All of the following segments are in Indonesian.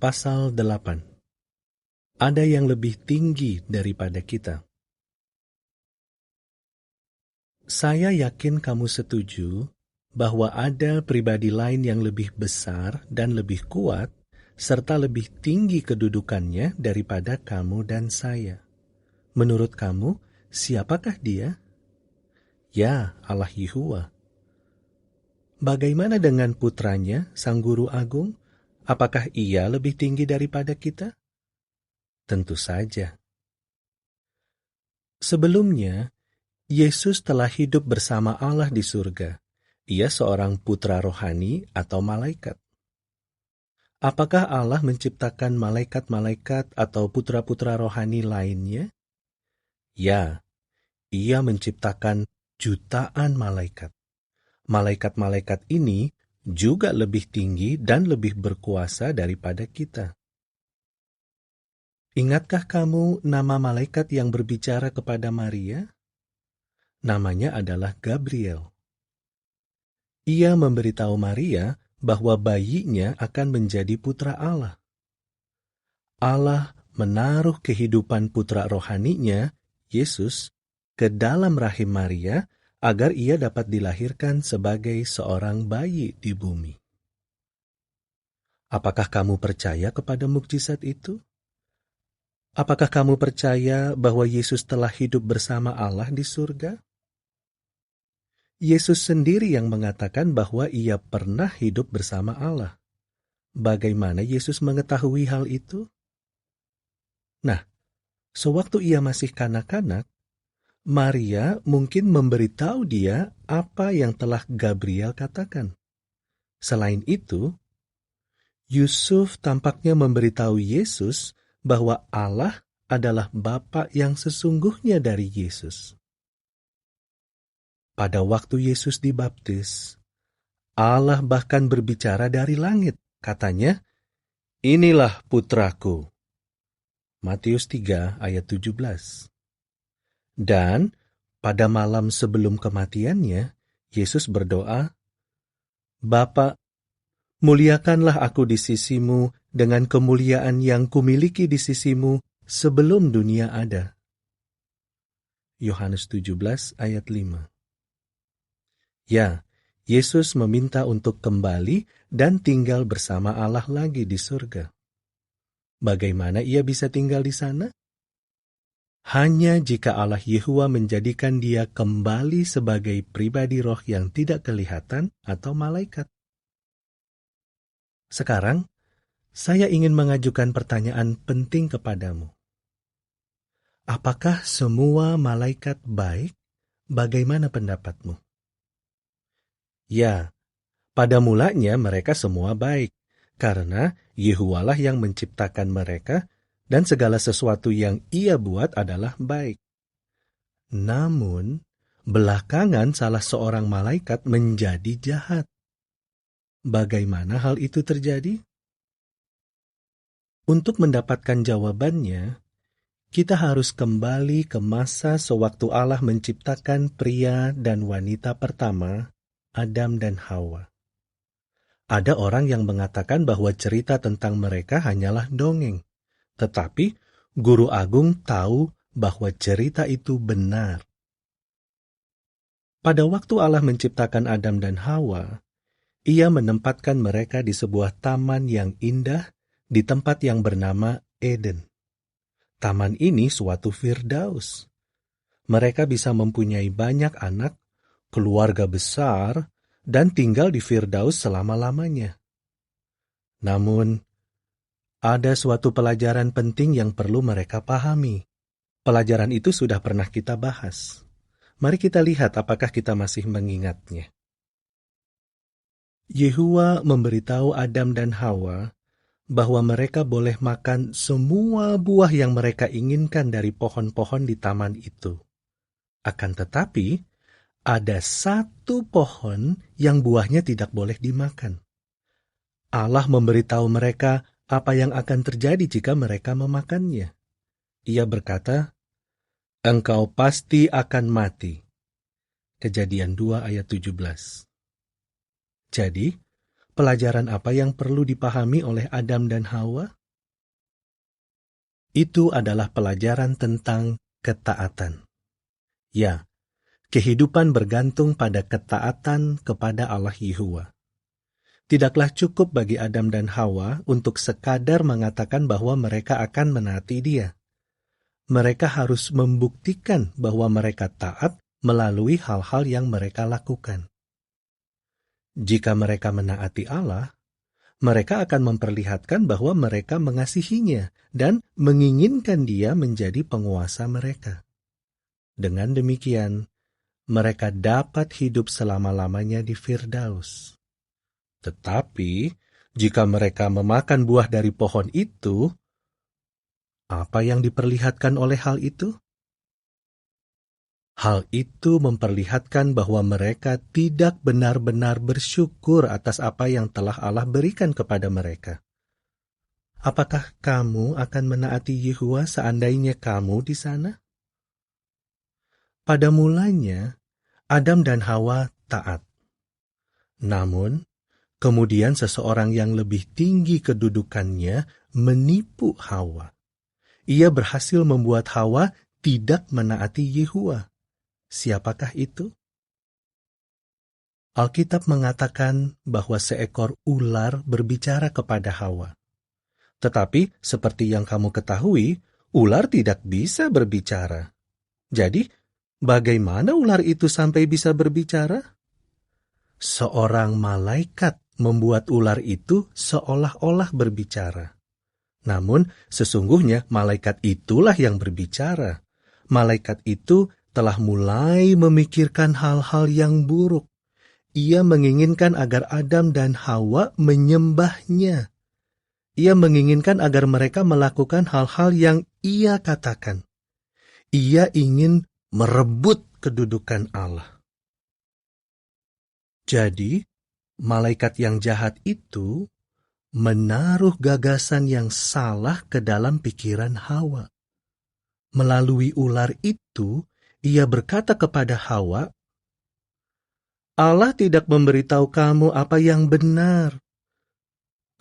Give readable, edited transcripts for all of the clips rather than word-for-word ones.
Pasal 8. Ada yang lebih tinggi daripada kita. Saya yakin kamu setuju bahwa ada pribadi lain yang lebih besar dan lebih kuat, serta lebih tinggi kedudukannya daripada kamu dan saya. Menurut kamu, siapakah dia? Ya, Allah Yehuwa. Bagaimana dengan putranya, Sang Guru Agung? Apakah ia lebih tinggi daripada kita? Tentu saja. Sebelumnya, Yesus telah hidup bersama Allah di surga. Ia seorang putra rohani atau malaikat. Apakah Allah menciptakan malaikat-malaikat atau putra-putra rohani lainnya? Ya, Ia menciptakan jutaan malaikat. Malaikat-malaikat ini juga lebih tinggi dan lebih berkuasa daripada kita. Ingatkah kamu nama malaikat yang berbicara kepada Maria? Namanya adalah Gabriel. Ia memberitahu Maria bahwa bayinya akan menjadi putra Allah. Allah menaruh kehidupan putra rohaninya, Yesus, ke dalam rahim Maria agar ia dapat dilahirkan sebagai seorang bayi di bumi. Apakah kamu percaya kepada mukjizat itu? Apakah kamu percaya bahwa Yesus telah hidup bersama Allah di surga? Yesus sendiri yang mengatakan bahwa ia pernah hidup bersama Allah. Bagaimana Yesus mengetahui hal itu? Nah, sewaktu ia masih kanak-kanak, Maria mungkin memberitahu dia apa yang telah Gabriel katakan. Selain itu, Yusuf tampaknya memberitahu Yesus bahwa Allah adalah Bapa yang sesungguhnya dari Yesus. Pada waktu Yesus dibaptis, Allah bahkan berbicara dari langit. Katanya, "Inilah putraku." Matius 3 ayat 17. Dan pada malam sebelum kematiannya, Yesus berdoa, "Bapa, muliakanlah aku di sisimu dengan kemuliaan yang kumiliki di sisimu sebelum dunia ada." Yohanes 17 ayat 5. Ya, Yesus meminta untuk kembali dan tinggal bersama Allah lagi di surga. Bagaimana ia bisa tinggal di sana? Hanya jika Allah Yehuwa menjadikan dia kembali sebagai pribadi roh yang tidak kelihatan atau malaikat. Sekarang, saya ingin mengajukan pertanyaan penting kepadamu. Apakah semua malaikat baik? Bagaimana pendapatmu? Ya, pada mulanya mereka semua baik, karena Yehuwalah yang menciptakan mereka, dan segala sesuatu yang ia buat adalah baik. Namun, belakangan salah seorang malaikat menjadi jahat. Bagaimana hal itu terjadi? Untuk mendapatkan jawabannya, kita harus kembali ke masa sewaktu Allah menciptakan pria dan wanita pertama, Adam dan Hawa. Ada orang yang mengatakan bahwa cerita tentang mereka hanyalah dongeng. Tetapi, Guru Agung tahu bahwa cerita itu benar. Pada waktu Allah menciptakan Adam dan Hawa, Ia menempatkan mereka di sebuah taman yang indah di tempat yang bernama Eden. Taman ini suatu firdaus. Mereka bisa mempunyai banyak anak, keluarga besar, dan tinggal di firdaus selama-lamanya. Namun, ada suatu pelajaran penting yang perlu mereka pahami. Pelajaran itu sudah pernah kita bahas. Mari kita lihat apakah kita masih mengingatnya. Yehuwa memberitahu Adam dan Hawa bahwa mereka boleh makan semua buah yang mereka inginkan dari pohon-pohon di taman itu. Akan tetapi, ada satu pohon yang buahnya tidak boleh dimakan. Allah memberitahu mereka apa yang akan terjadi jika mereka memakannya. Ia berkata, "Engkau pasti akan mati." Kejadian 2 ayat 17. Jadi, Pelajaran apa yang perlu dipahami oleh Adam dan Hawa? Itu adalah pelajaran tentang ketaatan. Ya, kehidupan bergantung pada ketaatan kepada Allah Yehuwa. Tidaklah cukup bagi Adam dan Hawa untuk sekadar mengatakan bahwa mereka akan menaati Dia. Mereka harus membuktikan bahwa mereka taat melalui hal-hal yang mereka lakukan. Jika mereka menaati Allah, mereka akan memperlihatkan bahwa mereka mengasihinya dan menginginkan Dia menjadi penguasa mereka. Dengan demikian, mereka dapat hidup selama-lamanya di Firdaus. Tetapi, jika mereka memakan buah dari pohon itu, apa yang diperlihatkan oleh hal itu? Hal itu memperlihatkan bahwa mereka tidak benar-benar bersyukur atas apa yang telah Allah berikan kepada mereka. Apakah kamu akan menaati Yehuwa seandainya kamu di sana? Pada mulanya, Adam dan Hawa taat. Namun, kemudian seseorang yang lebih tinggi kedudukannya menipu Hawa. Ia berhasil membuat Hawa tidak menaati Yehuwa. Siapakah itu? Alkitab mengatakan bahwa seekor ular berbicara kepada Hawa. Tetapi, seperti yang kamu ketahui, ular tidak bisa berbicara. Jadi, bagaimana ular itu sampai bisa berbicara? Seorang malaikat membuat ular itu seolah-olah berbicara. Namun, sesungguhnya malaikat itulah yang berbicara. Malaikat itu telah mulai memikirkan hal-hal yang buruk. Ia menginginkan agar Adam dan Hawa menyembahnya. Ia menginginkan agar mereka melakukan hal-hal yang ia katakan. Ia ingin merebut kedudukan Allah. Jadi, malaikat yang jahat itu menaruh gagasan yang salah ke dalam pikiran Hawa. Melalui ular itu, ia berkata kepada Hawa, Allah tidak memberitahu kamu apa yang benar.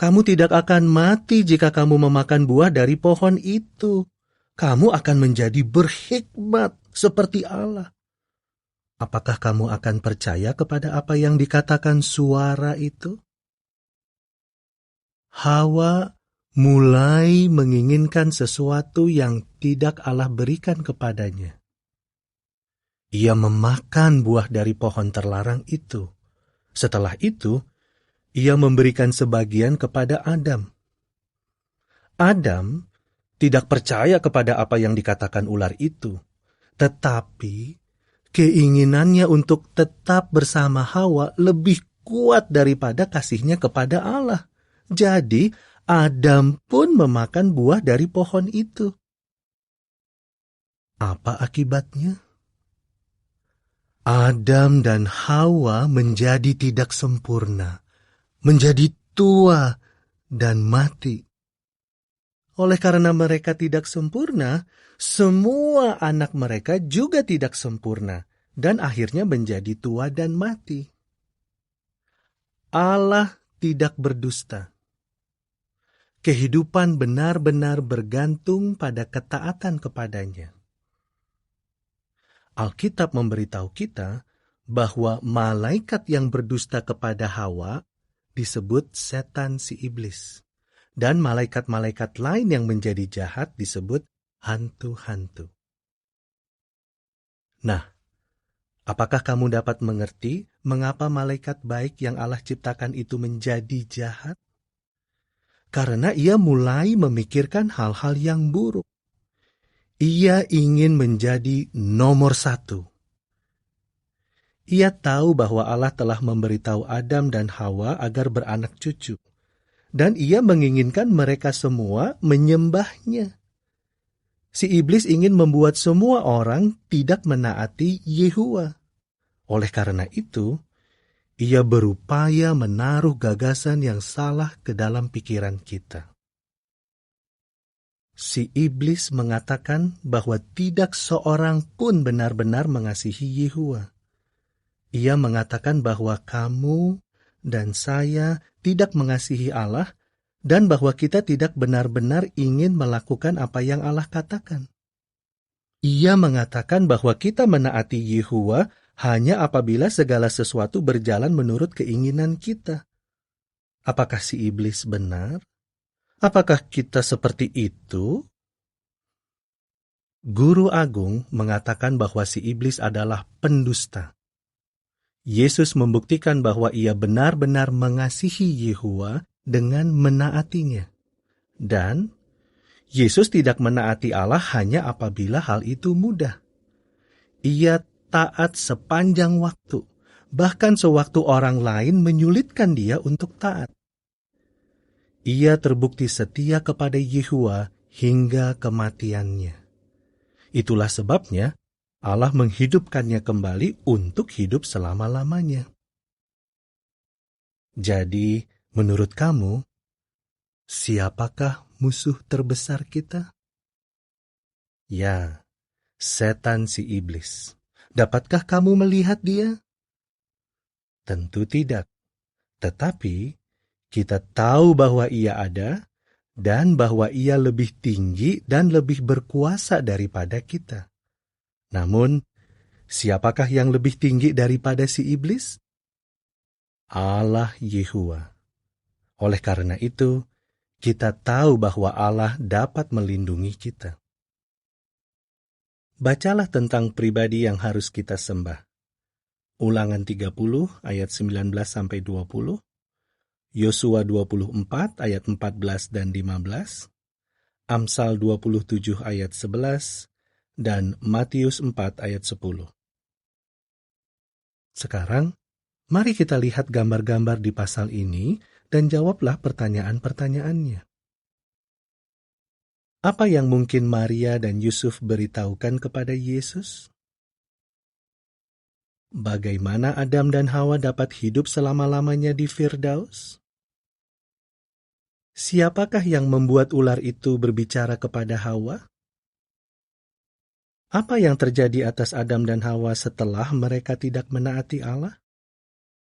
Kamu tidak akan mati jika kamu memakan buah dari pohon itu. Kamu akan menjadi berhikmat seperti Allah. Apakah kamu akan percaya kepada apa yang dikatakan suara itu? Hawa mulai menginginkan sesuatu yang tidak Allah berikan kepadanya. Ia memakan buah dari pohon terlarang itu. Setelah itu, ia memberikan sebagian kepada Adam. Adam tidak percaya kepada apa yang dikatakan ular itu, tetapi keinginannya untuk tetap bersama Hawa lebih kuat daripada kasihnya kepada Allah. Jadi, Adam pun memakan buah dari pohon itu. Apa akibatnya? Adam dan Hawa menjadi tidak sempurna, menjadi tua dan mati. Oleh karena mereka tidak sempurna, semua anak mereka juga tidak sempurna dan akhirnya menjadi tua dan mati. Allah tidak berdusta. Kehidupan benar-benar bergantung pada ketaatan kepadanya. Alkitab memberitahu kita bahwa malaikat yang berdusta kepada Hawa disebut setan si iblis. Dan malaikat-malaikat lain yang menjadi jahat disebut hantu-hantu. Nah, apakah kamu dapat mengerti mengapa malaikat baik yang Allah ciptakan itu menjadi jahat? Karena ia mulai memikirkan hal-hal yang buruk. Ia ingin menjadi nomor satu. Ia tahu bahwa Allah telah memberitahu Adam dan Hawa agar beranak cucu. Dan ia menginginkan mereka semua menyembahnya. Si iblis ingin membuat semua orang tidak menaati Yehuwa. Oleh karena itu, ia berupaya menaruh gagasan yang salah ke dalam pikiran kita. Si iblis mengatakan bahwa tidak seorang pun benar-benar mengasihi Yehuwa. Ia mengatakan bahwa kamu dan saya tidak mengasihi Allah, dan bahwa kita tidak benar-benar ingin melakukan apa yang Allah katakan. Ia mengatakan bahwa kita menaati Yehuwa hanya apabila segala sesuatu berjalan menurut keinginan kita. Apakah si iblis benar? Apakah kita seperti itu? Guru Agung mengatakan bahwa si iblis adalah pendusta. Yesus membuktikan bahwa ia benar-benar mengasihi Yehuwa dengan menaatinya. Dan Yesus tidak menaati Allah hanya apabila hal itu mudah. Ia taat sepanjang waktu, bahkan sewaktu orang lain menyulitkan dia untuk taat. Ia terbukti setia kepada Yehuwa hingga kematiannya. Itulah sebabnya Allah menghidupkannya kembali untuk hidup selama-lamanya. Jadi, menurut kamu, siapakah musuh terbesar kita? Ya, setan si iblis. Dapatkah kamu melihat dia? Tentu tidak. Tetapi, kita tahu bahwa ia ada, dan bahwa ia lebih tinggi dan lebih berkuasa daripada kita. Namun, siapakah yang lebih tinggi daripada si iblis? Allah Yehuwa. Oleh karena itu, kita tahu bahwa Allah dapat melindungi kita. Bacalah tentang pribadi yang harus kita sembah. Ulangan 30 ayat 19-20, Yosua 24 ayat 14 dan 15, Amsal 27 ayat 11, dan Matius 4 ayat 10. Sekarang, mari kita lihat gambar-gambar di pasal ini dan jawablah pertanyaan-pertanyaannya. Apa yang mungkin Maria dan Yusuf beritahukan kepada Yesus? Bagaimana Adam dan Hawa dapat hidup selama-lamanya di Firdaus? Siapakah yang membuat ular itu berbicara kepada Hawa? Apa yang terjadi atas Adam dan Hawa setelah mereka tidak menaati Allah?